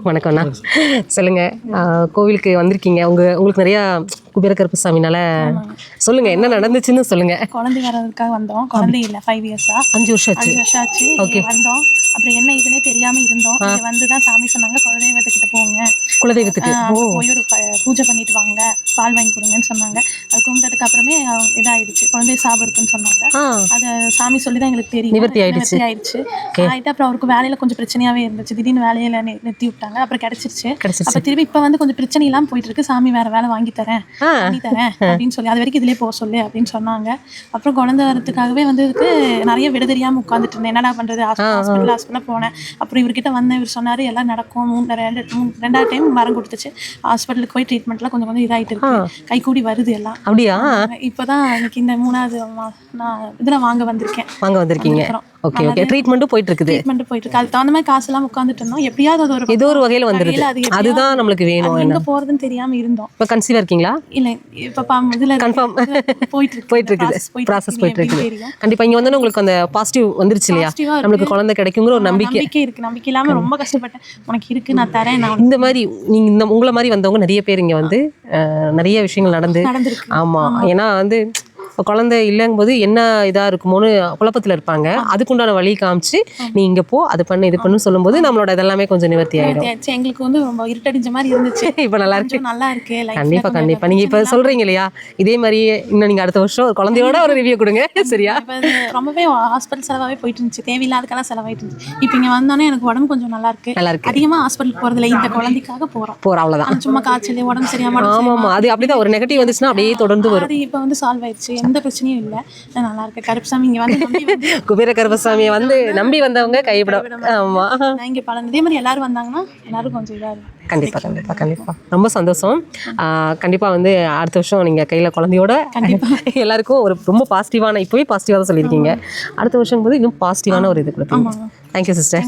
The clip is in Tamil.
வணக்கம்ண்ணா. சொல்லுங்கள், கோவிலுக்கு வந்திருக்கீங்க. உங்களுக்கு நிறையா குபேர கருப்பசாமினால சொல்லுங்கள், என்ன நடந்துச்சுன்னு சொல்லுங்கள். குழந்தை வர்றதுக்காக வந்தோம். குழந்தை இல்லை, 5 இயர்ஸா 5 வருஷம் ஆச்சு. 5 வருஷம் ஆச்சு. ஓகே. வந்தோம். அப்புறம் என்ன இதுன்னே தெரியாமல் இருந்தோம். இங்கே வந்து தான் சாமி சொன்னாங்க, குலதெய்வத்துக்கிட்ட போங்க, குலதெய்வத்துக்கு போய் ஒரு பூஜை பண்ணிட்டு வாங்க, பால் வாங்கி கொடுங்கன்னு சொன்னாங்க. அது கும்பிட்டதுக்கு அப்புறமே இதாகிடுச்சு, குழந்தை சாபம் இருக்குன்னு சொன்னாங்க. அதை சாமி சொல்லி தான் எங்களுக்கு தெரியும், நிவர்த்தி ஆயிடுச்சு. ஆகிட்டு அப்புறம் அவருக்கு வேலையில் கொஞ்சம் பிரச்சனையாகவே இருந்துச்சு. திடீர்னு வேலையில் நிறுத்தி விட்டாங்க. அப்புறம் கிடச்சிருச்சு. அப்போ திரும்பி இப்போ வந்து கொஞ்சம் பிரச்சனை இல்லாமல் போயிட்டு இருக்கு. சாமி வேற வேலை வாங்கி தரேன் அப்படின்னு சொல்லி, அது வரைக்கும் இதிலே போக சொல்லு அப்படின்னு சொன்னாங்க. அப்புறம் குழந்தை வரதுக்காகவே வந்து நிறைய விட தெரியாமல் உட்காந்துட்டு இருந்தேன். என்னடா பண்ணுறது, ஹாஸ்பிட்டல் போனேன். அப்புறம் இவர்கிட்ட வந்தேன். இவர் சொன்னார் எல்லாம் நடக்கும். 2வது டைம் வரம் கொடுத்துச்சு. ஹாஸ்பிட்டலுக்கு போய் ட்ரீட்மெண்ட்லாம் கொஞ்சம் கொஞ்சம் இதாகிட்டு இருக்கு. கை கூடி வருது எல்லாம். அப்படியா? இப்போதான் எனக்கு இந்த 3வது நான் இதில் வாங்க வந்திருக்கீங்க. Okay okay. ட்ரீட்மெண்ட்டும் போயிட்டு இருக்குது. அதுக்கு தகுந்த மாதிரி காசு எல்லாம் உட்காந்துட்டு இருந்தோம். எப்படியாவது ஏதோ ஒரு வகையில் வந்துருது. அதுதான் நம்மளுக்கு வேணும். எங்க போறதுன்னு தெரியாம இருந்தோம். இப்போ கன்சீவா இருக்கீங்களா? இல்ல, இப்ப இதுல கன்ஃபார்ம் போயிட்டு இருக்குது. ப்ராசஸ் போயிட்டு இருக்குது. கண்டிப்பா இங்க வந்து உங்களுக்கு அந்த பாசிட்டிவ் வந்துருச்சு இல்லையா? நம்மளுக்கு குழந்தை கிடைக்குங்கிற ஒரு நம்பிக்கை இருக்கு. நம்பிக்கை இல்லாம ரொம்ப கஷ்டப்பட்டேன். உனக்கு இருக்கு, நான் தரேன். இந்த மாதிரி நீங்க உங்களை மாதிரி வந்தவங்க நிறைய பேர் இங்க வந்து நிறைய விஷயங்கள் நடந்திருக்கு. ஆமா, ஏன்னா வந்து குழந்தை இல்லைங்கும்போது என்ன இதாக இருக்குமோன்னு குழப்பத்தில் இருப்பாங்க. அதுக்குண்டான வழி காமிச்சு நீ இங்கே போ, அது பண்ணு, இது பண்ணு சொல்லும்போது நம்மளோட இதெல்லாமே கொஞ்சம் நிவர்த்தி ஆகிடும். எங்களுக்கு வந்து ரொம்ப இருட்டடிஞ்ச மாதிரி இருந்துச்சு. இப்போ நல்லா இருக்கு. கண்டிப்பாக நீங்கள் இப்போ சொல்கிறீங்க இல்லையா, இதே மாதிரியே இன்னும் நீங்கள் அடுத்த வருஷம் குழந்தையோட ஒரு ரிவ்யூ கொடுங்க. சரியா? ரொம்பவே ஹாஸ்பிட்டல் செலவாகவே போயிட்டு இருந்துச்சு. தேவையில்லாதக்கெல்லாம் செலவாயிட்டு இருந்துச்சு. இப்போ இங்கே வந்தோன்னே எனக்கு உடம்பு கொஞ்சம் நல்லா இருக்கு. அதிகமாக ஹாஸ்பிட்டல் போகிறதுல இந்த குழந்தைக்காக போகிறோம். அவ்வளோதான். சும்மா காய்ச்சல், உடம்பு சரியாம. ஆமாம், அது அப்படிதான். ஒரு நெகட்டிவ் வந்துச்சுன்னா அப்படியே தொடர்ந்து வரும். இப்போ வந்து சால்வ் ஆயிடுச்சு. எந்த பிரச்சனையும் இல்லை. நல்லா இருக்கு. கருப்பசாமி இங்கே வந்து குபேர கருப்பசாமியை வந்து நம்பி வந்தவங்க கைவிடும். ஆமா, இங்கே இதே மாதிரி எல்லாரும் வந்தாங்கன்னா எல்லாரும் கொஞ்சம் இதாக இருக்கும். கண்டிப்பாக ரொம்ப சந்தோஷம். கண்டிப்பாக வந்து அடுத்த வருஷம் நீங்கள் கையில் குழந்தையோட எல்லாருக்கும் ஒரு ரொம்ப பாசிட்டிவான, இப்போவே பாசிட்டிவாக தான் சொல்லியிருக்கீங்க. அடுத்த வருஷம் போது இன்னும் பாசிட்டிவான ஒரு இது கொடுப்பீங்க. Thank you sister.